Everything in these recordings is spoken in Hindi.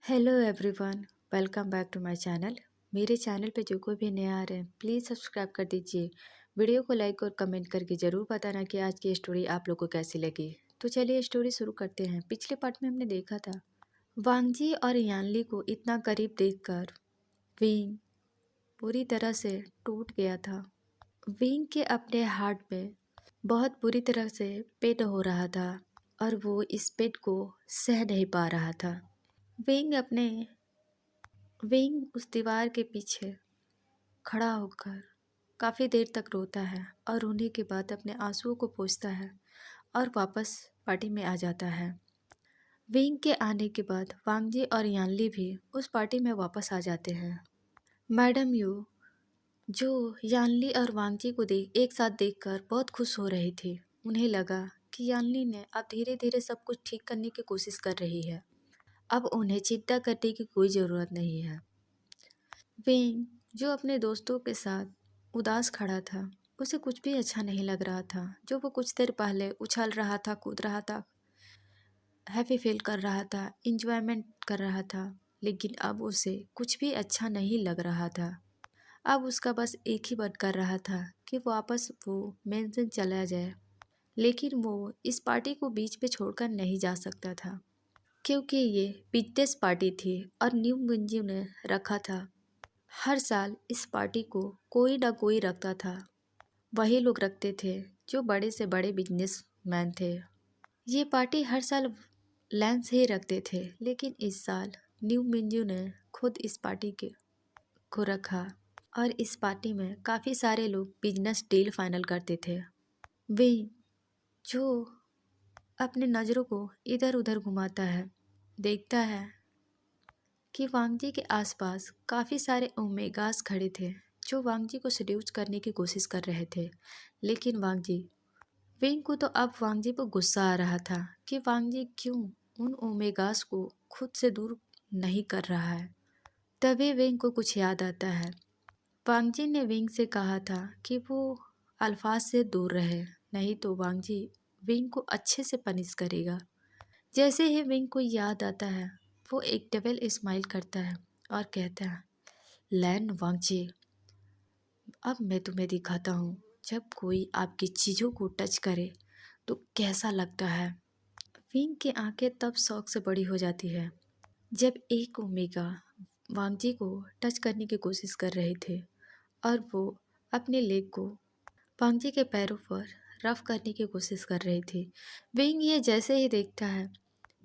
Hello everyone, welcome back to my channel. मेरे चैनल पे जो कोई भी नया आ रहे हैं प्लीज़ सब्सक्राइब कर दीजिए। वीडियो को लाइक और कमेंट करके ज़रूर बताना कि आज की स्टोरी आप लोग को कैसी लगी। तो चलिए स्टोरी शुरू करते हैं। पिछले पार्ट में हमने देखा था वांगजी और यानली को इतना करीब देखकर विंग पूरी तरह से टूट गया था। विंग के अपने हार्ट में बहुत बुरी तरह से पेट हो रहा था और वो इस पेट को सह नहीं पा रहा था। विंग उस दीवार के पीछे खड़ा होकर काफ़ी देर तक रोता है और रोने के बाद अपने आंसुओं को पोंछता है और वापस पार्टी में आ जाता है। विंग के आने के बाद वांगजी और यानली भी उस पार्टी में वापस आ जाते हैं। मैडम यू जो यानली और वांगजी को एक साथ देखकर बहुत खुश हो रही थी। उन्हें लगा कि यानली ने अब धीरे धीरे सब कुछ ठीक करने की कोशिश कर रही है। अब उन्हें चिंता करने की कोई ज़रूरत नहीं है। विंग जो अपने दोस्तों के साथ उदास खड़ा था, उसे कुछ भी अच्छा नहीं लग रहा था। जो वो कुछ देर पहले उछल रहा था, कूद रहा था, हैप्पी फील कर रहा था, इंजॉयमेंट कर रहा था, लेकिन अब उसे कुछ भी अच्छा नहीं लग रहा था। अब उसका बस एक ही मन कर रहा था कि वापस वो मेंशन चला जाए, लेकिन वो इस पार्टी को बीच पे छोड़कर नहीं जा सकता था क्योंकि ये बिजनेस पार्टी थी और न्यू मंजिल ने रखा था। हर साल इस पार्टी को कोई ना कोई रखता था। वही लोग रखते थे जो बड़े से बड़े बिजनेसमैन थे। ये पार्टी हर साल लैंस ही रखते थे, लेकिन इस साल न्यू मिंजू ने खुद इस पार्टी के को रखा और इस पार्टी में काफ़ी सारे लोग बिजनेस डील फाइनल करते थे। वे जो अपने नज़रों को इधर उधर घुमाता है, देखता है कि वांगजी के आसपास काफ़ी ओमेगास ओमेगास खड़े थे जो वांगजी को सेड्यूस करने की कोशिश कर रहे थे। लेकिन विंग को तो अब वांगजी पर गुस्सा आ रहा था कि वांगजी क्यों उन ओमेगास को खुद से दूर नहीं कर रहा है। तभी विंग को कुछ याद आता है। वांगजी ने विंग से कहा था कि वो अल्फाज से दूर रहे, नहीं तो वांगजी विंग को अच्छे से पनिश करेगा। जैसे ही विंग को याद आता है, वो एक डबल स्माइल करता है और कहता है, लैन वांगजी, अब मैं तुम्हें दिखाता हूँ जब कोई आपकी चीज़ों को टच करे तो कैसा लगता है। विंग की आंखें तब शौक से बड़ी हो जाती है जब एक ओमेगा वांगजी को टच करने की कोशिश कर रहे थे और वो अपने लेग को वांगजी के पैरों पर रफ करने की कोशिश कर रही थी। विंग ये जैसे ही देखता है,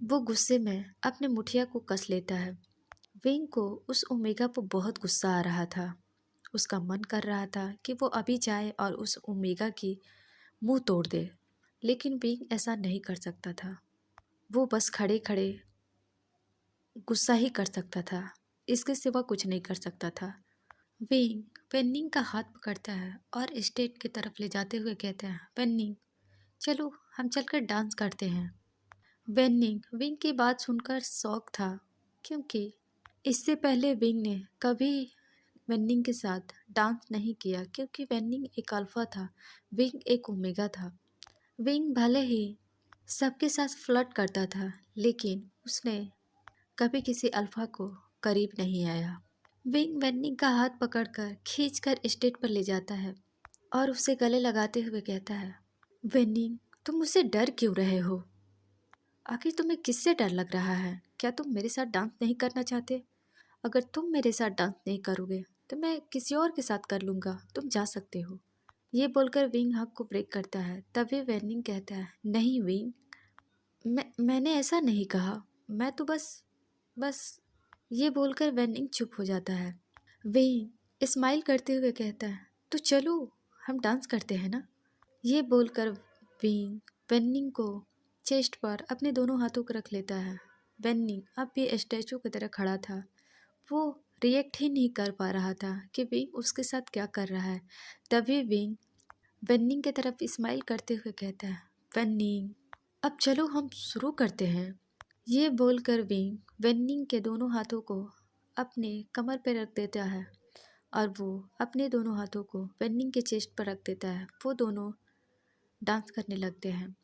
वो गुस्से में अपने मुठिया को कस लेता है। विंग को उस ओमेगा पर बहुत गुस्सा आ रहा था। उसका मन कर रहा था कि वो अभी जाए और उस ओमेगा की मुंह तोड़ दे, लेकिन विंग ऐसा नहीं कर सकता था। वो बस खड़े खड़े गुस्सा ही कर सकता था, इसके सिवा कुछ नहीं कर सकता था। विंग पेन्निंग का हाथ पकड़ता है और स्टेज की तरफ ले जाते हुए कहता है, पेन्निंग चलो हम चलकर डांस करते हैं। विंग की बात सुनकर शौक था क्योंकि इससे पहले विंग ने कभी वेन्निंग के साथ डांस नहीं किया क्योंकि वेन्निंग एक अल्फा था, विंग एक ओमेगा था। विंग भले ही सबके साथ फ्लर्ट करता था, लेकिन उसने कभी किसी अल्फा को करीब नहीं आया। विंग वेन्निंग का हाथ पकड़कर खींचकर स्टेज पर ले जाता है और उसे गले लगाते हुए कहता है, वेन्निंग तुम मुझसे डर क्यों रहे हो? आखिर तुम्हें किससे डर लग रहा है? क्या तुम मेरे साथ डांस नहीं करना चाहते? अगर तुम मेरे साथ डांस नहीं करोगे तो मैं किसी और के साथ कर लूँगा, तुम जा सकते हो। ये बोलकर विंग हक को ब्रेक करता है। तभी वेनिंग कहता है, नहीं विंग, मैंने ऐसा नहीं कहा, मैं तो बस ये बोलकर वेनिंग चुप हो जाता है। विंग स्माइल करते हुए कहता है, तो चलो हम डांस करते हैं ना। ये बोलकर विंग वेनिंग को चेस्ट पर अपने दोनों हाथों को रख लेता है। वेनिंग अब भी स्टैचू की तरह खड़ा था। वो रिएक्ट ही नहीं कर पा रहा था कि विंग उसके साथ क्या कर रहा है। तभी विंग वेनिंग की तरफ स्माइल करते हुए कहता है, वेनिंग अब चलो हम शुरू करते हैं। ये बोलकर विंग वेनिंग के दोनों हाथों को अपने कमर पर रख देता है और वो अपने दोनों हाथों को वेनिंग के चेस्ट पर रख देता है। वो दोनों डांस करने लगते हैं।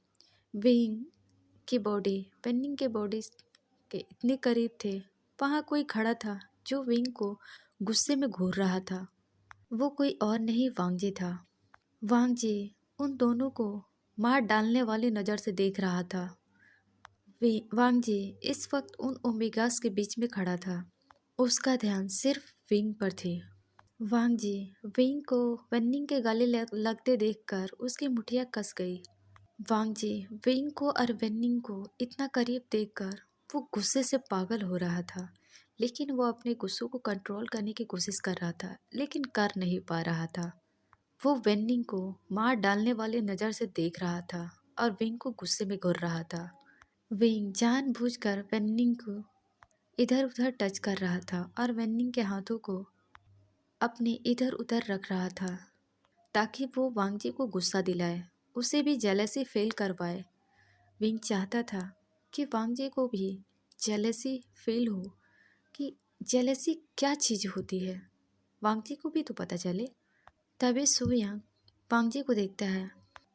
विंग की बॉडी वेनिंग के बॉडी के इतने करीब थे वहाँ कोई खड़ा था जो विंग को गुस्से में घूर रहा था। वो कोई और नहीं वांग जी था। वांग जी उन दोनों को मार डालने वाली नज़र से देख रहा था। वांग जी इस वक्त उन ओमेगास के बीच में खड़ा था। उसका ध्यान सिर्फ विंग पर थी। वांग जी विंग को वेन्निंग के गले लगते देखकर उसकी मुठियाँ कस गई। वांग जी विंग को और वेन्निंग को इतना करीब देखकर वो गुस्से से पागल हो रहा था, लेकिन वो अपने गुस्सों को कंट्रोल करने की कोशिश कर रहा था, लेकिन कर नहीं पा रहा था। वो वेन्निंग को मार डालने वाली नज़र से देख रहा था और विंग को गुस्से में घूर रहा था। विंग जानबूझकर वेन्निंग को इधर उधर टच कर रहा था और वेन्निंग के हाथों को अपने इधर उधर रख रहा था ताकि वो वांग जी को गुस्सा दिलाए, उसे भी जेलसी फील करवाए। विंग चाहता था कि वांग जी को भी जेलसी फील हो कि जेलसी क्या चीज़ होती है, वांग जी को भी तो पता चले। तभी सुयांग वांग जी को देखता है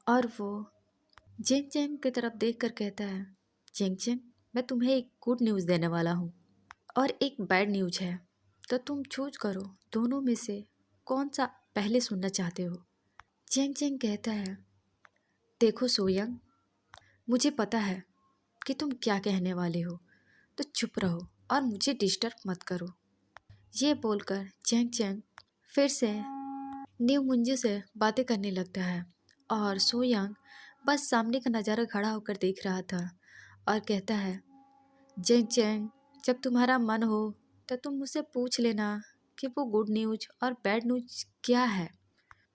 और वो जेंग जेंग की तरफ देख कर कहता है, जेंग जेंग, मैं तुम्हें एक गुड न्यूज़ देने वाला हूँ और एक बैड न्यूज़ है, तो तुम चूज करो दोनों में से कौन सा पहले सुनना चाहते हो। जेंग जेंग कहता है, देखो सोयंग, मुझे पता है कि तुम क्या कहने वाले हो, तो चुप रहो और मुझे डिस्टर्ब मत करो। ये बोलकर जेंग जेंग फिर से न्यू मुंजी से बातें करने लगता है और सोयांग बस सामने का नज़ारा खड़ा होकर देख रहा था और कहता है, जेंग जेंग, जब तुम्हारा मन हो तो तुम मुझसे पूछ लेना कि वो गुड न्यूज़ और बैड न्यूज़ क्या है।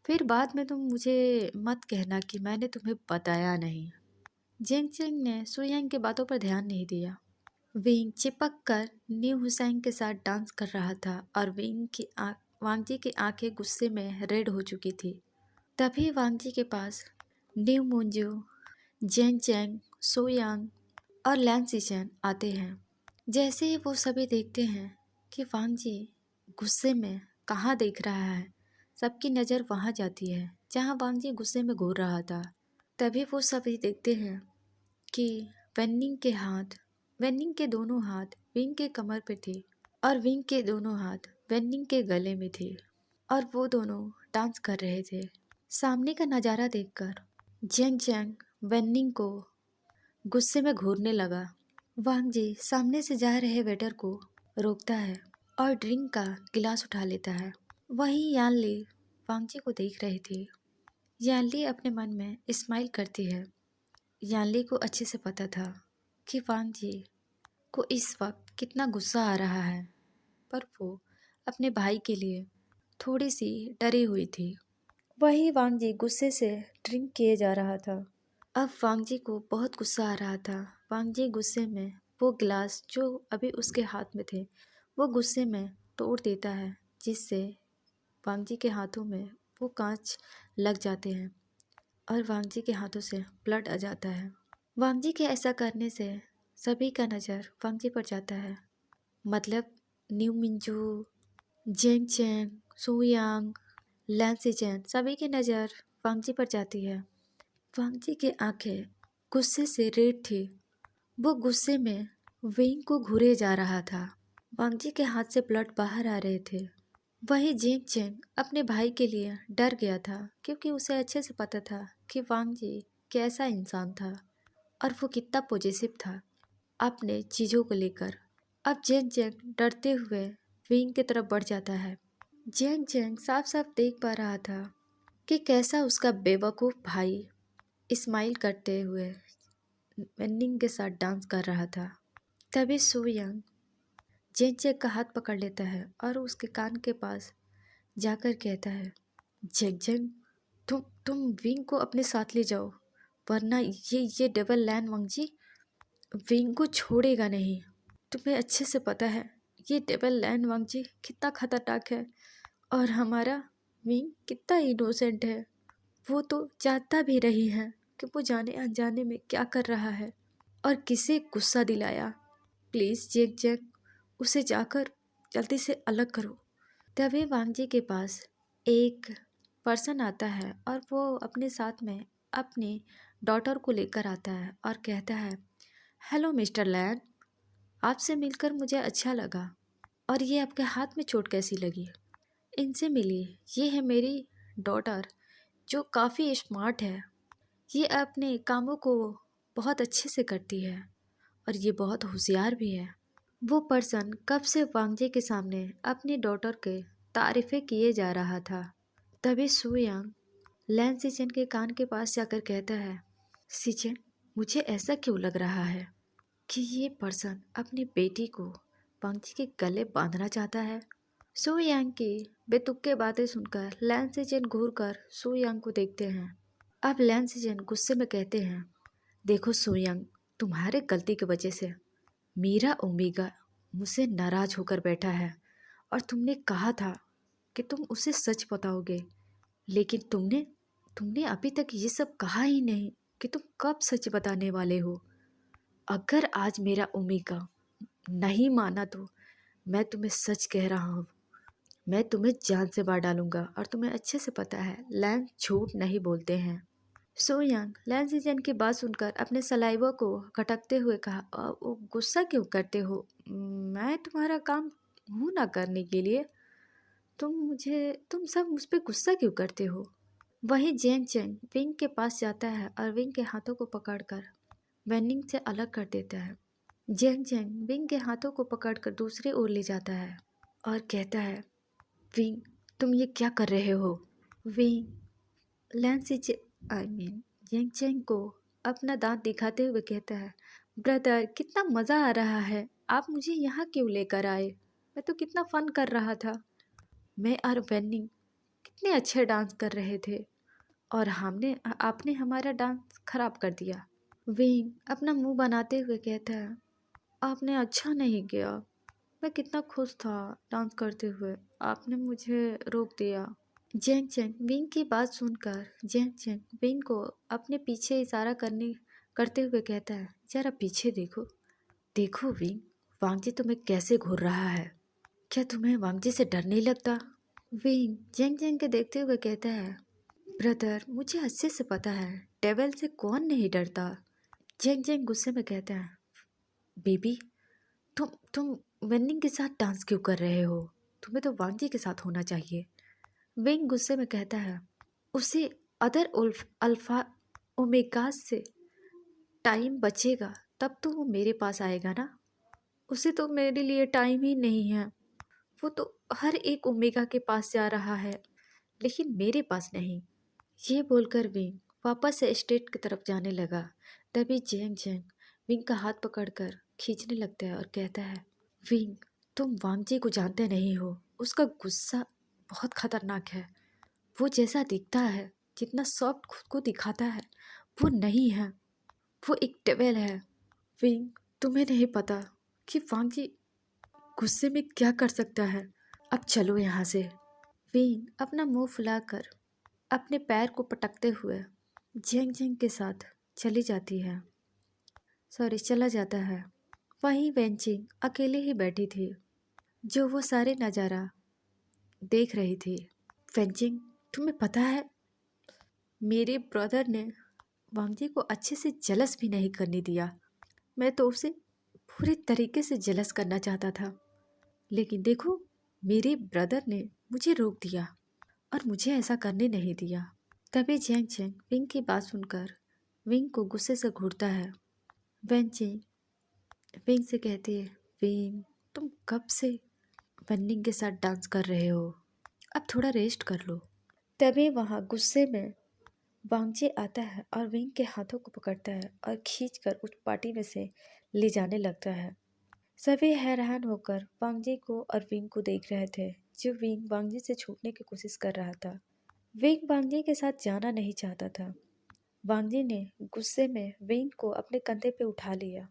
फिर बाद में तुम मुझे मत कहना कि मैंने तुम्हें बताया नहीं। जेंग जेंग ने सुयांग की बातों पर ध्यान नहीं दिया। विंग चिपक कर न्यू हुसैन के साथ डांस कर रहा था और वांग जी की आंखें गुस्से में रेड हो चुकी थी। तभी वांग जी के पास न्यू मुंजू, जेंग जेंग, सोयांग और लैन सीचेन आते हैं। जैसे ही वो सभी देखते हैं कि वांग जी गुस्से में कहाँ देख रहा है, सबकी नज़र वहाँ जाती है जहाँ वांग जी गुस्से में घूर रहा था। तभी वो सभी देखते हैं कि वेन्निंग के दोनों हाथ विंग के कमर पे थे और विंग के दोनों हाथ वेन्निंग के गले में थे और वो दोनों डांस कर रहे थे। सामने का नज़ारा देखकर जेंग जेंग वेन्निंग को गुस्से में घूरने लगा। वांग जी सामने से जा रहे वेटर को रोकता है और ड्रिंक का गिलास उठा लेता है। वहीं यानली वांग जी को देख रही थी। यानली अपने मन में स्माइल करती है। यानली को अच्छे से पता था कि वांग जी को इस वक्त कितना गुस्सा आ रहा है, पर वो अपने भाई के लिए थोड़ी सी डरी हुई थी। वही वांग जी गुस्से से ड्रिंक किए जा रहा था। अब वांग जी को बहुत गुस्सा आ रहा था। वांग जी गुस्से में वो गिलास जो अभी उसके हाथ में थे वो गुस्से में तोड़ देता है, जिससे वांग जी के हाथों में वो कांच लग जाते हैं और वांग जी के हाथों से ब्लड आ जाता है। वांग जी के ऐसा करने से सभी का नज़र वांग जी पर जाता है। मतलब न्यू मिंजू, जेंग चेंग, सुयांग, लैंसी चैन, सभी की नज़र वांग जी पर जाती है। वांग जी की आंखें गुस्से से रेड थी। वो गुस्से में विंग को घूरे जा रहा था। वांग जी के हाथ से ब्लड बाहर आ रहे थे। वही जेंग चेंग अपने भाई के लिए डर गया था, क्योंकि उसे अच्छे से पता था कि वांग जी कैसा इंसान था और वो कितना पॉजिटिव था अपने चीज़ों को लेकर। अब जेंग जेंग डरते हुए विंग की तरफ बढ़ जाता है। जेंग जेंग साफ साफ देख पा रहा था कि कैसा उसका बेवकूफ़ भाई स्माइल करते हुए वेन्निंग के साथ डांस कर रहा था। तभी सोयांग जेंग जेंग का हाथ पकड़ लेता है और उसके कान के पास जाकर कहता है, जेंग जेंग, तुम विंग को अपने साथ ले जाओ, वरना ये डबल लैन वांग जी विंग को छोड़ेगा नहीं। तुम्हें अच्छे से पता है ये डबल लैन वांग जी कितना खतरनाक है और हमारा विंग कितना इनोसेंट है। वो तो जानता भी नहीं है कि वो जाने अनजाने में क्या कर रहा है और किसे गुस्सा दिलाया। प्लीज़ जेंग जेंग, उसे जाकर जल्दी से अलग करो। तभी वांग जी के पास एक पर्सन आता है और वो अपने साथ में अपनी डॉटर को लेकर आता है और कहता है, हेलो मिस्टर लैन, आपसे मिलकर मुझे अच्छा लगा। और ये आपके हाथ में चोट कैसी लगी? इनसे मिलिए, ये है मेरी डॉटर जो काफ़ी स्मार्ट है। ये अपने कामों को बहुत अच्छे से करती है और ये बहुत होशियार भी है। वो पर्सन कब से वांगजे के सामने अपनी डॉटर के तारीफ़ें किए जा रहा था। तभी सुयांग लैन सिचन के कान के पास जाकर कहता है, सिचन, मुझे ऐसा क्यों लग रहा है कि ये पर्सन अपनी बेटी को वांगजी के गले बांधना चाहता है। सु यांग की बेतुके बातें सुनकर लैन सिचन घूर कर सु यांग को देखते हैं। अब लैन सिचन गुस्से में कहते हैं, देखो सु यांग, तुम्हारे गलती की वजह से मीरा ओमेगा मुझसे नाराज होकर बैठा है और तुमने कहा था कि तुम उसे सच बताओगे, लेकिन तुमने तुमने अभी तक ये सब कहा ही नहीं कि तुम कब सच बताने वाले हो। अगर आज मेरा ओमेगा नहीं माना तो मैं तुम्हें सच कह रहा हूँ, मैं तुम्हें जान से मार डालूंगा और तुम्हें अच्छे से पता है लैन झूठ नहीं बोलते हैं। सो यंग लैन सीजन की बात सुनकर अपने सलाइवा को खटकते हुए कहा, वो गुस्सा क्यों करते हो? मैं तुम्हारा काम हूँ ना करने के लिए। तुम सब मुझ पे गुस्सा क्यों करते हो? वहीं जेंग चेंग विंग के पास जाता है और विंग के हाथों को पकड़कर वेनिंग से अलग कर देता है। जेंग चेंग विंग के हाथों को पकड़कर दूसरी ओर ले जाता है और कहता है, विंग, तुम ये क्या कर रहे हो? विंग जेंग चेंग को अपना दांत दिखाते हुए कहता है, ब्रदर, कितना मज़ा आ रहा है, आप मुझे यहाँ क्यों लेकर आए? मैं तो कितना फन कर रहा था। मैं और वेनिंग कितने अच्छे डांस कर रहे थे और हमने आपने हमारा डांस खराब कर दिया। विंग अपना मुंह बनाते हुए कहता है, आपने अच्छा नहीं किया। मैं कितना खुश था डांस करते हुए, आपने मुझे रोक दिया। जेंग चेंग विंग की बात सुनकर जेंग चेंग विंग को अपने पीछे इशारा करते हुए कहता है, जरा पीछे देखो। देखो विंग, वांगजी तुम्हें कैसे घूर रहा है। क्या तुम्हें वांगजी से डर नहीं लगता? विंग जेंग चेंग के देखते हुए कहता है, ब्रदर, मुझे अच्छे से पता है डेविल से कौन नहीं डरता। जेंग जेंग गुस्से में कहता है, बेबी, तुम वेनिंग के साथ डांस क्यों कर रहे हो? तुम्हें तो वांगजी के साथ होना चाहिए। विंग गुस्से में कहता है, उसे अदर अल्फा ओमेगास से टाइम बचेगा तब तो वो मेरे पास आएगा ना। उसे तो मेरे लिए टाइम ही नहीं है। वो तो हर एक ओमेगा के पास जा रहा है, लेकिन मेरे पास नहीं। ये बोलकर विंग वापस से स्टेट की तरफ जाने लगा। तभी जेंग जेंग विंग का हाथ पकड़कर खींचने लगता है और कहता है, विंग, तुम वांगजी को जानते नहीं हो। उसका गुस्सा बहुत खतरनाक है। वो जैसा दिखता है, जितना सॉफ्ट खुद को दिखाता है, वो नहीं है। वो एक डेविल है। विंग, तुम्हें नहीं पता कि वांगजी गुस्से में क्या कर सकता है। अब चलो यहाँ से। विंग अपना मुंह फुलाकर अपने पैर को पटकते हुए जेंग जेंग के साथ चला जाता है। वहीं वेंचिंग अकेले ही बैठी थी, जो वो सारे नज़ारा देख रही थी। वेंचिंग, तुम्हें पता है, मेरे ब्रदर ने वांगजी को अच्छे से जलस भी नहीं करने दिया। मैं तो उसे पूरे तरीके से जलस करना चाहता था, लेकिन देखो, मेरे ब्रदर ने मुझे रोक दिया और मुझे ऐसा करने नहीं दिया। तभी जेंग जेंग विंग की बात सुनकर विंग को गुस्से से घूरता है। वेंचिंग विंग से कहती है, विंग, तुम कब से बन्निंग के साथ डांस कर रहे हो? अब थोड़ा रेस्ट कर लो। तभी वहाँ गुस्से में वांगजी आता है और विंग के हाथों को पकड़ता है और खींचकर उस पार्टी में से ले जाने लगता है। सभी हैरान होकर वांगजी को और विंग को देख रहे थे, जो विंग वांगजी से छूटने की कोशिश कर रहा था। विंग वांगजी के साथ जाना नहीं चाहता था। वांगजी ने गुस्से में विंग को अपने कंधे पे उठा लिया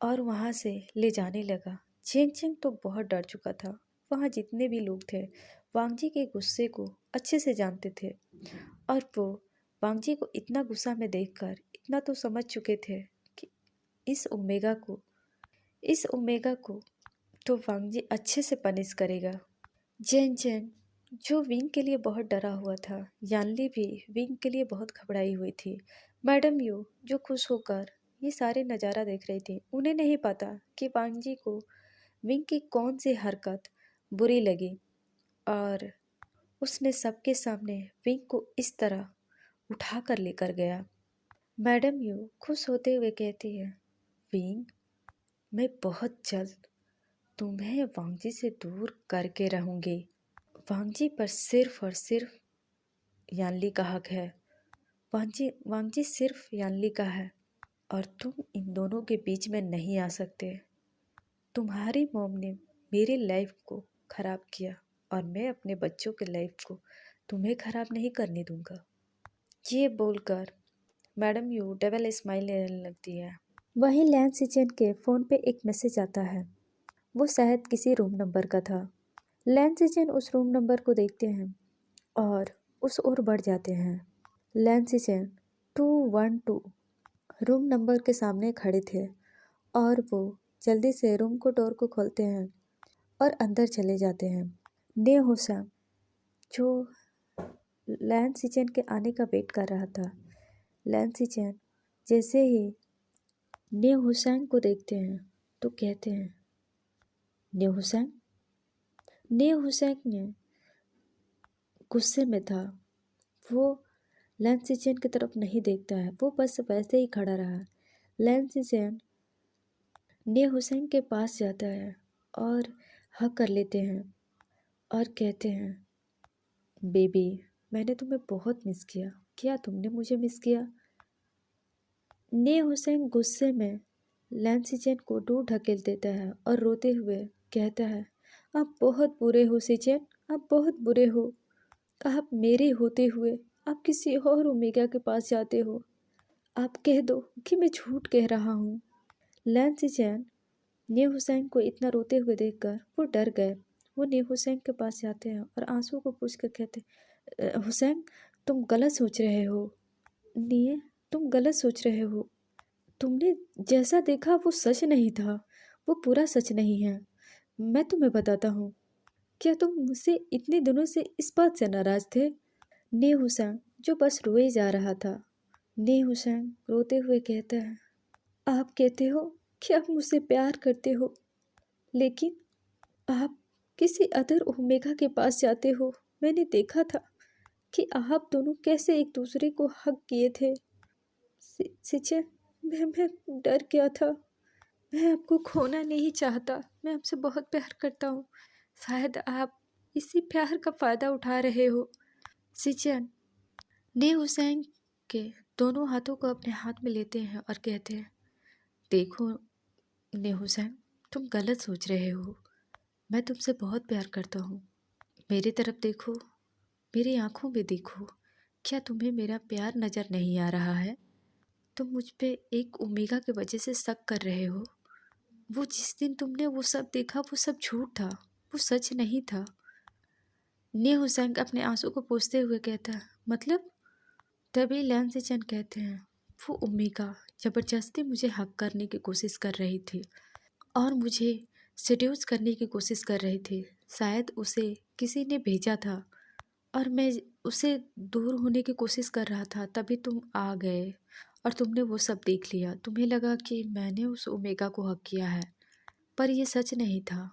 और वहाँ से ले जाने लगा। चेंग चेंग तो बहुत डर चुका था। वहाँ जितने भी लोग थे वांगजी के गुस्से को अच्छे से जानते थे और वो वांगजी को इतना गुस्सा में देखकर इतना तो समझ चुके थे कि इस ओमेगा को तो वांगजी अच्छे से पनिश करेगा। जेन जेन जो विंग के लिए बहुत डरा हुआ था, यानली भी विंग के लिए बहुत घबराई हुई थी। मैडम यू जो खुश होकर ये सारे नज़ारा देख रही थी। उन्हें नहीं पता कि वांग जी को विंग की कौन सी हरकत बुरी लगी और उसने सबके सामने विंग को इस तरह उठा कर लेकर गया। मैडम यू खुश होते हुए कहती है, विंग, मैं बहुत जल्द तुम्हें वांगजी से दूर करके रहूंगी। वांगजी पर सिर्फ और सिर्फ यानली का हक है। वांगजी सिर्फ यानली का है और तुम इन दोनों के बीच में नहीं आ सकते। तुम्हारी मॉम ने मेरी लाइफ को खराब किया और मैं अपने बच्चों के लाइफ को तुम्हें खराब नहीं करने दूंगा। ये बोलकर मैडम यू डबल स्माइल लेने लगती है। वहीं लैन सिचेन के फ़ोन पे एक मैसेज आता है। वो शायद किसी रूम नंबर का था। लैन सिचेन उस रूम नंबर को देखते हैं और उस ओर बढ़ जाते हैं। लैन सिचेन 212 रूम नंबर के सामने खड़े थे और वो जल्दी से रूम को डोर को खोलते हैं और अंदर चले जाते हैं। ने हुसैन जो लैन सिचेन के आने का वेट कर रहा था, लैन सिचेन जैसे ही ने हुसैन को देखते हैं तो कहते हैं, ने हुसैन। ने हुसैन ने गुस्से में था। वो लैन सिचेन की तरफ नहीं देखता है, वो बस वैसे ही खड़ा रहा। लैन सिचेन ने हुसैन के पास जाता है और हक कर लेते हैं और कहते हैं, बेबी, मैंने तुम्हें बहुत मिस किया। क्या तुमने मुझे मिस किया? ने हुसैन गुस्से में लैन सिचेन को दूर ढकेल देता है और रोते हुए कहता है, आप बहुत बुरे हो सिचेन, आप बहुत बुरे हो। आप मेरे होते हुए आप किसी और ओमेगा के पास जाते हो। आप कह दो कि मैं झूठ कह रहा हूँ। लैन सिचेन ने हुसैन को इतना रोते हुए देखकर वो डर गए। वो ने हुसैन के पास जाते हैं और आंसू को पूछ कर कहते, हुसैन, तुम गलत सोच रहे हो। ने, तुम गलत सोच रहे हो। तुमने जैसा देखा वो सच नहीं था, वो पूरा सच नहीं है। मैं तुम्हें बताता हूँ। क्या तुम मुझसे इतने दिनों से इस बात से नाराज थे? ने हुसैन जो बस रोए जा रहा था। ने हुसैन रोते हुए कहता है, आप कहते हो कि आप मुझसे प्यार करते हो, लेकिन आप किसी अदर ओमेगा के पास जाते हो। मैंने देखा था कि आप दोनों कैसे एक दूसरे को हक किए थे। सिचेन, मैं डर गया था। मैं आपको खोना नहीं चाहता। मैं आपसे बहुत प्यार करता हूँ। शायद आप इसी प्यार का फ़ायदा उठा रहे हो। सिचेन ने हुसैन के दोनों हाथों को अपने हाथ में लेते हैं और कहते हैं, देखो ने हुसैन, तुम गलत सोच रहे हो। मैं तुमसे बहुत प्यार करता हूँ। मेरी तरफ देखो, मेरी आंखों में देखो। क्या तुम्हें मेरा प्यार नज़र नहीं आ रहा है? तुम मुझ पे एक ओमेगा की वजह से शक कर रहे हो। वो जिस दिन तुमने वो सब देखा वो सब झूठ था, वो सच नहीं था। ने हुसैन अपने आंसू को पोंछते हुए कहता है, मतलब? तभी लैन सिचेन कहते हैं, वो ओमेगा ज़बरदस्ती मुझे हक करने की कोशिश कर रही थी और मुझे सेड्यूस करने की कोशिश कर रही थी। शायद उसे किसी ने भेजा था और मैं उसे दूर होने की कोशिश कर रहा था। तभी तुम आ गए और तुमने वो सब देख लिया। तुम्हें लगा कि मैंने उस ओमेगा को हक किया है, पर ये सच नहीं था।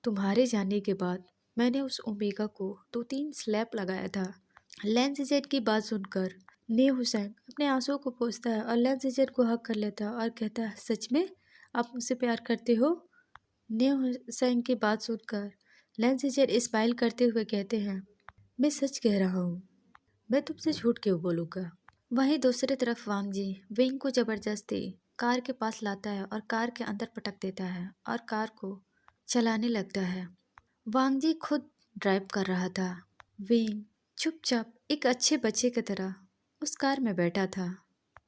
तुम्हारे जाने के बाद मैंने उस ओमेगा को 2-3 स्लैप लगाया था। लैन सिचेन की बात सुनकर ने हुसैन अपने आंसुओं को पोंछता है और लैन सिचेन को हक कर लेता है और कहता है, सच में आप मुझसे प्यार करते हो? ने हुसैन की बात सुनकर लैन सिचेन स्माइल करते हुए कहते हैं, मैं सच कह रहा हूँ। मैं तुमसे झूठ क्यों बोलूँगा? वहीं दूसरी तरफ वांग जी विंग को ज़बरदस्ती कार के पास लाता है और कार के अंदर पटक देता है और कार को चलाने लगता है। वांग जी खुद ड्राइव कर रहा था। विंग चुपचाप एक अच्छे बच्चे की तरह उस कार में बैठा था।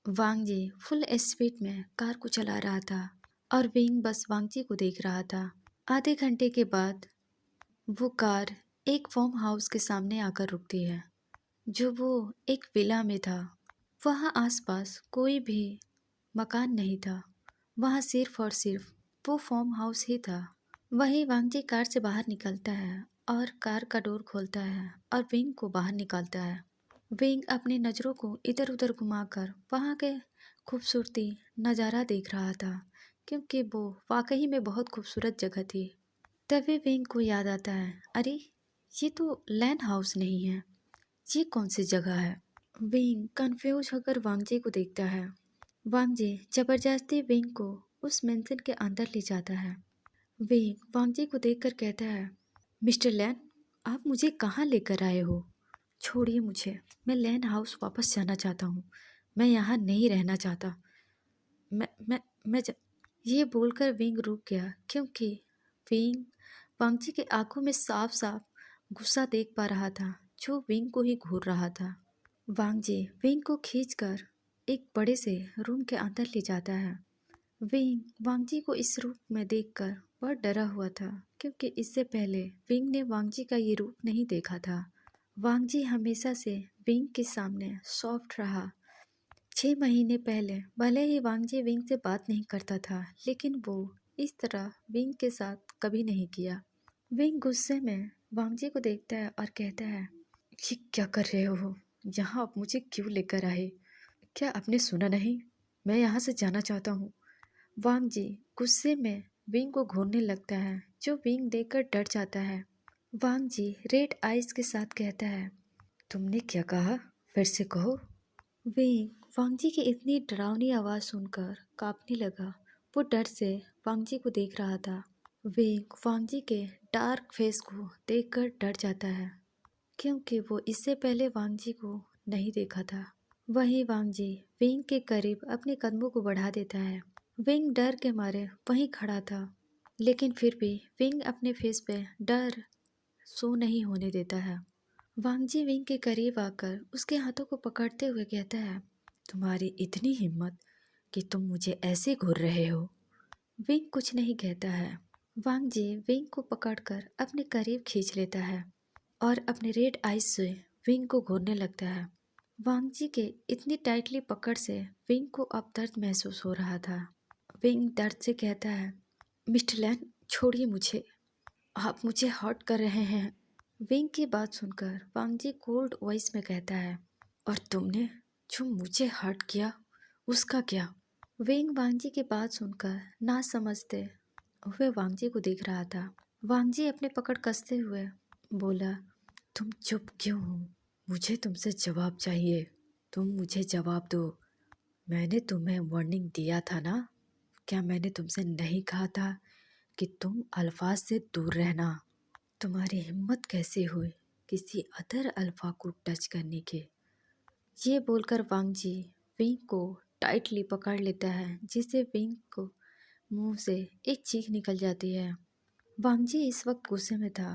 वांग जी फुल स्पीड में कार को चला रहा था और विंग बस वांग जी को देख रहा था। आधे घंटे के बाद वो कार एक फार्म हाउस के सामने आकर रुकती है, जो वो एक विला में था। वहाँ आसपास कोई भी मकान नहीं था। वहाँ सिर्फ और सिर्फ वो फार्म हाउस ही था। वहीं वांग जी कार से बाहर निकलता है और कार का डोर खोलता है और विंग को बाहर निकालता है। विंग अपनी नज़रों को इधर उधर घुमाकर वहाँ के खूबसूरती नज़ारा देख रहा था, क्योंकि वो वाकई में बहुत खूबसूरत जगह थी। तभी विंग को याद आता है, अरे ये तो लैंड हाउस नहीं है, ये कौन सी जगह है। विंग कंफ्यूज होकर वांगजी को देखता है। वांगजी जबरदस्ती विंग को उस मेंशन के अंदर ले जाता है। विंग वांगजी को देखकर कहता है, मिस्टर लैन, आप मुझे कहाँ लेकर आए हो? छोड़िए मुझे, मैं लैंड हाउस वापस जाना चाहता हूँ। मैं यहाँ नहीं रहना चाहता। मैं ये बोलकर विंग रुक गया, क्योंकि विंग वांगजी की आंखों में साफ साफ गुस्सा देख पा रहा था, जो विंग को ही घूर रहा था। वांगजी विंग को खींचकर एक बड़े से रूम के अंदर ले जाता है। विंग वांगजी को इस रूप में देखकर बहुत डरा हुआ था, क्योंकि इससे पहले विंग ने वांगजी का ये रूप नहीं देखा था। वांगजी हमेशा से विंग के सामने सॉफ्ट रहा। 6 महीने पहले भले ही वांगजी विंग से बात नहीं करता था, लेकिन वो इस तरह विंग के साथ कभी नहीं किया। विंग गुस्से में वांगजी को देखता है और कहता है, ये क्या कर रहे हो? यहाँ आप मुझे क्यों लेकर आए? क्या आपने सुना नहीं? मैं यहाँ से जाना चाहता हूँ। वांगजी गुस्से में विंग को घूरने लगता है, जो विंग देखकर डर जाता है। वांगजी रेड आइज के साथ कहता है, तुमने क्या कहा? फिर से कहो। विंग वांगजी की इतनी डरावनी आवाज़ सुनकर कांपने लगा। वो डर से वांगजी को देख रहा था। विंग वांगजी के डार्क फेस को देखकर डर जाता है, क्योंकि वो इससे पहले वांगजी को नहीं देखा था। वहीं वांगजी विंग के करीब अपने कदमों को बढ़ा देता है। विंग डर के मारे वहीं खड़ा था, लेकिन फिर भी विंग अपने फेस पे डर शो नहीं होने देता है। वांगजी विंग के करीब आकर उसके हाथों को पकड़ते हुए कहता है, तुम्हारी इतनी हिम्मत कि तुम मुझे ऐसे घूर रहे हो। विंग कुछ नहीं कहता है। वांगजी विंग को पकड़कर अपने करीब खींच लेता है और अपने रेड आइज से विंग को घूरने लगता है। वांगजी के इतनी टाइटली पकड़ से विंग को अब दर्द महसूस हो रहा था। विंग दर्द से कहता है, मिस्टर लैन, छोड़िए मुझे, आप मुझे हर्ट कर रहे हैं। विंग की बात सुनकर वांगजी कोल्ड वॉइस में कहता है, और तुमने जो मुझे हर्ट किया उसका क्या? विंग वांगजी की बात सुनकर ना समझते हुए वांगजी को देख रहा था। वांगजी अपने पकड़ कसते हुए बोला, तुम चुप क्यों हो? मुझे तुमसे जवाब चाहिए। तुम मुझे जवाब दो। मैंने तुम्हें वार्निंग दिया था ना? क्या मैंने तुमसे नहीं कहा था कि तुम अल्फाज से दूर रहना? तुम्हारी हिम्मत कैसे हुई किसी अदर अल्फा को टच करने के? ये बोलकर वांगजी विंग को टाइटली पकड़ लेता है, जिससे विंग को मुंह से एक चीख निकल जाती है। वांगजी इस वक्त गुस्से में था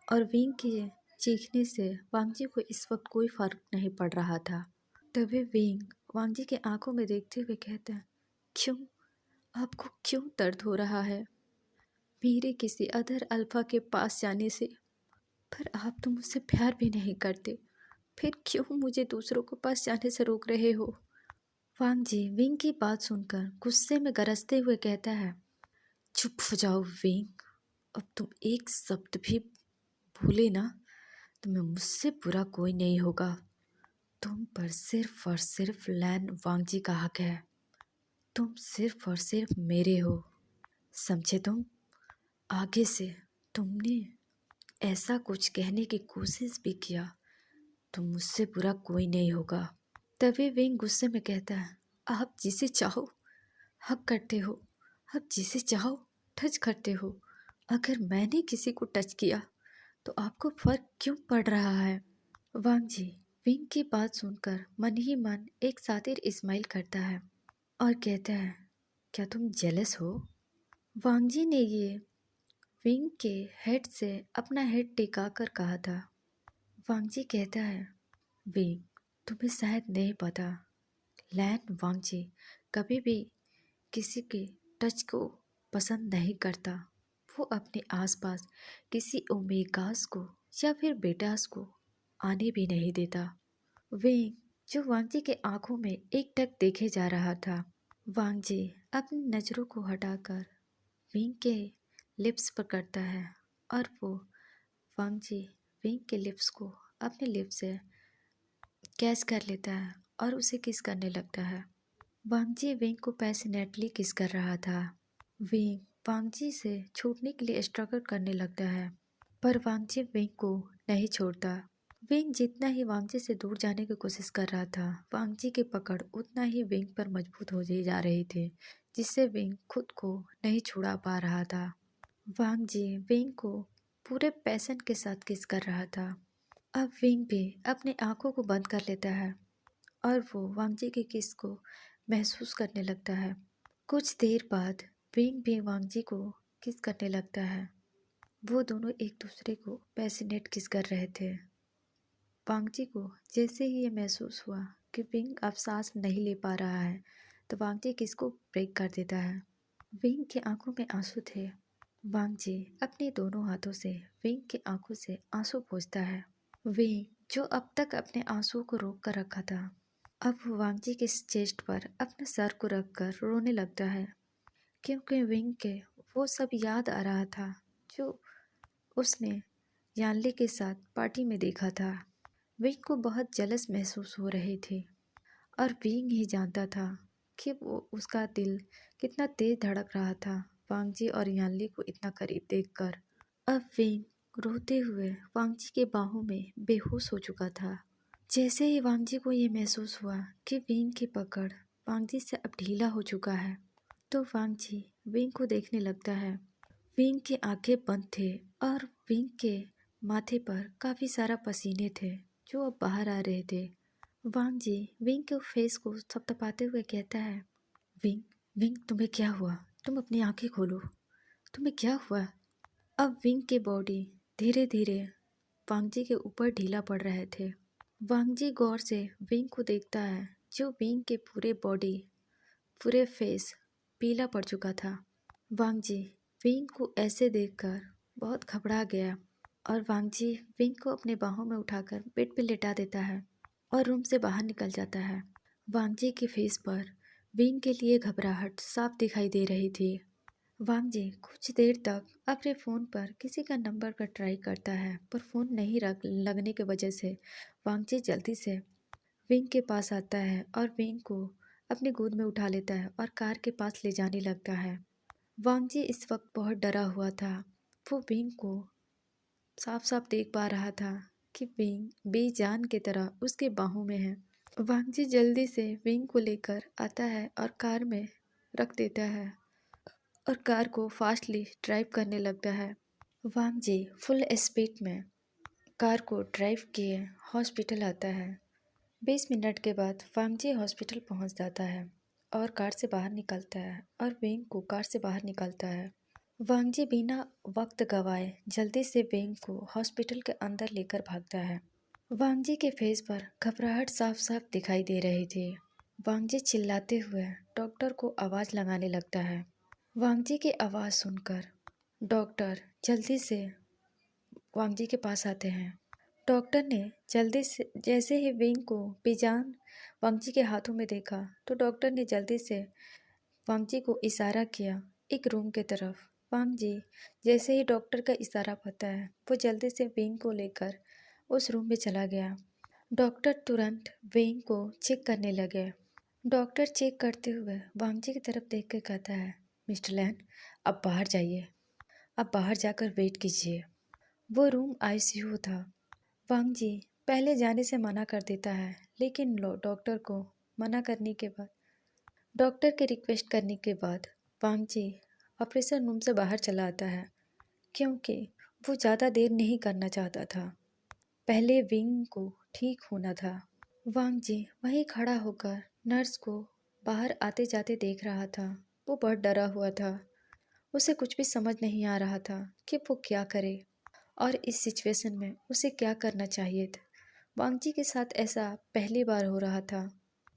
और विंग के चीखने से वांगजी को इस वक्त कोई फर्क नहीं पड़ रहा था। तभी विंग वांगजी के आंखों में देखते हुए कहता है, क्यों? आपको क्यों दर्द हो रहा है मेरे किसी अदर अल्फा के पास जाने से? पर आप तो मुझसे प्यार भी नहीं करते, फिर क्यों मुझे दूसरों के पास जाने से रोक रहे हो? वांगजी विंग की बात सुनकर गुस्से में गरजते हुए कहता है, चुप हो जाओ विंग। अब तुम एक शब्द भी भूले ना, तुम्हें मुझसे बुरा कोई नहीं होगा। तुम पर सिर्फ और सिर्फ लैन वांगजी का हक है। तुम सिर्फ और सिर्फ मेरे हो, समझे तुम? आगे से तुमने ऐसा कुछ कहने की कोशिश भी किया तो मुझसे बुरा कोई नहीं होगा। तभी विंग गुस्से में कहता है, आप जिसे चाहो हक करते हो, आप जिसे चाहो टच करते हो। अगर मैंने किसी को टच किया तो आपको फर्क क्यों पड़ रहा है? वांगजी विंग की बात सुनकर मन ही मन एक सातिर इस्माइल करता है और कहता है, क्या तुम जेलस हो? वांगजी ने ये विंग के हेड से अपना हेड टिका कर कहा था। वांगजी कहता है, विंग, तुम्हें शायद नहीं पता, लैन वांगजी कभी भी किसी के टच को पसंद नहीं करता। वो अपने आसपास किसी ओमेगास को या फिर बेटास को आने भी नहीं देता। विंग जो वांगजी के आंखों में एकटक देखे जा रहा था। वांगजी अपनी नज़रों को हटाकर विंग के लिप्स पकड़ता है और वो वांगजी विंग के लिप्स को अपने लिप्स से कैच कर लेता है और उसे किस करने लगता है। वांगजी विंग को पैशनेटली किस कर रहा था। विंग वांगजी से छूटने के लिए स्ट्रगल करने लगता है, पर वांगजी विंग को नहीं छोड़ता। विंग जितना ही वांगजी से दूर जाने की कोशिश कर रहा था, वांगजी की पकड़ उतना ही विंग पर मजबूत होती जा रही थी, जिससे विंग खुद को नहीं छुड़ा पा रहा था। वांगजी विंग को पूरे पैशन के साथ किस कर रहा था। अब विंग भी अपनी आंखों को बंद कर लेता है और वो वांगजी के किस को महसूस करने लगता है। कुछ देर बाद विंग भी वांगजी को किस करने लगता है। वो दोनों एक दूसरे को पैशनेट किस कर रहे थे। वांगजी को जैसे ही ये महसूस हुआ कि विंग अब सांस नहीं ले पा रहा है, तो वांगजी किस को ब्रेक कर देता है। विंग की आंखों में आंसू थे। वांगजी अपने दोनों हाथों से विंग की आंखों से आंसू पोंछता है। विंग जो अब तक अपने आंसुओं को रोक कर रखा था, अब वो वांगजी के चेस्ट पर अपने सर को रखकर रोने लगता है, क्योंकि विंग के वो सब याद आ रहा था जो उसने यानली के साथ पार्टी में देखा था। विंग को बहुत जलस महसूस हो रही थी और विंग ही जानता था कि वो उसका दिल कितना तेज धड़क रहा था वांगजी और यानली को इतना करीब देखकर। अब विंग रोते हुए वांगजी के बाहों में बेहोश हो चुका था। जैसे ही वांगजी को ये महसूस हुआ कि विंग की पकड़ वांगजी से अब ढीला हो चुका है, तो वांगजी विंग को देखने लगता है। विंग की आंखें बंद थे और विंग के माथे पर काफ़ी सारा पसीने थे जो अब बाहर आ रहे थे। वांगजी विंग के फेस को थपथपाते हुए कहता है, विंग, विंग तुम्हें क्या हुआ? तुम अपनी आंखें खोलो, तुम्हें क्या हुआ? अब विंग की बॉडी धीरे धीरे वांगजी के ऊपर ढीला पड़ रहे थे। वांगजी गौर से विंग को देखता है, जो विंग के पूरे बॉडी पूरे फेस पीला पड़ चुका था। वांगजी विंग को ऐसे देखकर बहुत घबरा गया और वांगजी विंग को अपने बाहों में उठाकर बेड पे लेटा देता है और रूम से बाहर निकल जाता है। वांगजी के फेस पर विंग के लिए घबराहट साफ दिखाई दे रही थी। वांगजी कुछ देर तक अपने फ़ोन पर किसी का नंबर का ट्राई करता है, पर फ़ोन नहीं लगने की वजह से वांगजी जल्दी से विंग के पास आता है और विंग को अपनी गोद में उठा लेता है और कार के पास ले जाने लगता है। वांगजी इस वक्त बहुत डरा हुआ था। वो विंग को साफ साफ देख पा रहा था कि विंग बेजान की तरह उसके बाहों में है। वांगजी जल्दी से विंग को लेकर आता है और कार में रख देता है और कार को फास्टली ड्राइव करने लगता है। वांगजी फुल स्पीड में कार को ड्राइव किए हॉस्पिटल आता है। 20 मिनट के बाद वांगजी हॉस्पिटल पहुंच जाता है और कार से बाहर निकलता है और विंग को कार से बाहर निकलता है। वांगजी बिना वक्त गवाए जल्दी से विंग को हॉस्पिटल के अंदर लेकर भागता है। वांगजी के फेस पर घबराहट साफ साफ दिखाई दे रही थी। वांगजी चिल्लाते हुए डॉक्टर को आवाज़ लगाने लगता है। वांगजी की आवाज़ सुनकर डॉक्टर जल्दी से वांगजी के पास आते हैं। डॉक्टर ने जल्दी से जैसे ही विंग को बेजान वांगजी के हाथों में देखा, तो डॉक्टर ने जल्दी से वांगजी को इशारा किया एक रूम के तरफ। वांगजी जैसे ही डॉक्टर का इशारा पता है, वो जल्दी से विंग को लेकर उस रूम में चला गया। डॉक्टर तुरंत विंग को चेक करने लगे। डॉक्टर चेक करते हुए वांगजी की तरफ देख कर कहता है, मिस्टर लैन, अब बाहर जाइए, अब बाहर जाकर वेट कीजिए। वो रूम आईसीयू था। वांगजी पहले जाने से मना कर देता है, लेकिन डॉक्टर को मना करने के बाद, डॉक्टर के रिक्वेस्ट करने के बाद वांगजी ऑपरेशन रूम से बाहर चला आता है, क्योंकि वो ज़्यादा देर नहीं करना चाहता था। पहले विंग को ठीक होना था। वांगजी वहीं खड़ा होकर नर्स को बाहर आते जाते देख रहा था। वो बहुत डरा हुआ था। उसे कुछ भी समझ नहीं आ रहा था कि वो क्या करे और इस सिचुएशन में उसे क्या करना चाहिए था। वांगजी के साथ ऐसा पहली बार हो रहा था।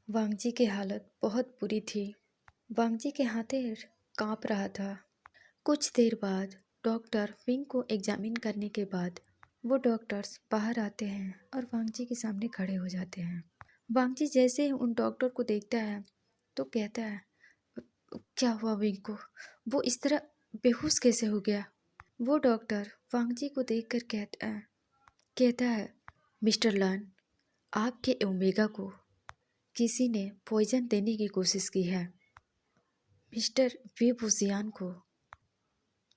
वांगजी की हालत बहुत बुरी थी। वांगजी के हाथें कांप रहा था। कुछ देर बाद डॉक्टर विंग को एग्जामिन करने के बाद वो डॉक्टर्स बाहर आते हैं और वांगजी के सामने खड़े हो जाते हैं। वांगजी जैसे ही उन डॉक्टर को देखता है तो कहता है, क्या हुआ विंग को? वो इस तरह बेहोश कैसे हो गया? वो डॉक्टर वांगजी को देखकर कहता है, मिस्टर लन, आपके ओमेगा को किसी ने पॉइजन देने की कोशिश की है। मिस्टर विभूसियान को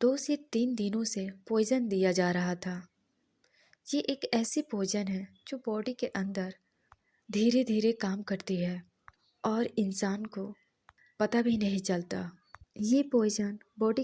2 से 3 दिनों से पॉइजन दिया जा रहा था। ये एक ऐसी पॉइजन है जो बॉडी के अंदर धीरे धीरे काम करती है और इंसान को पता भी नहीं चलता। ये पॉइजन बॉडी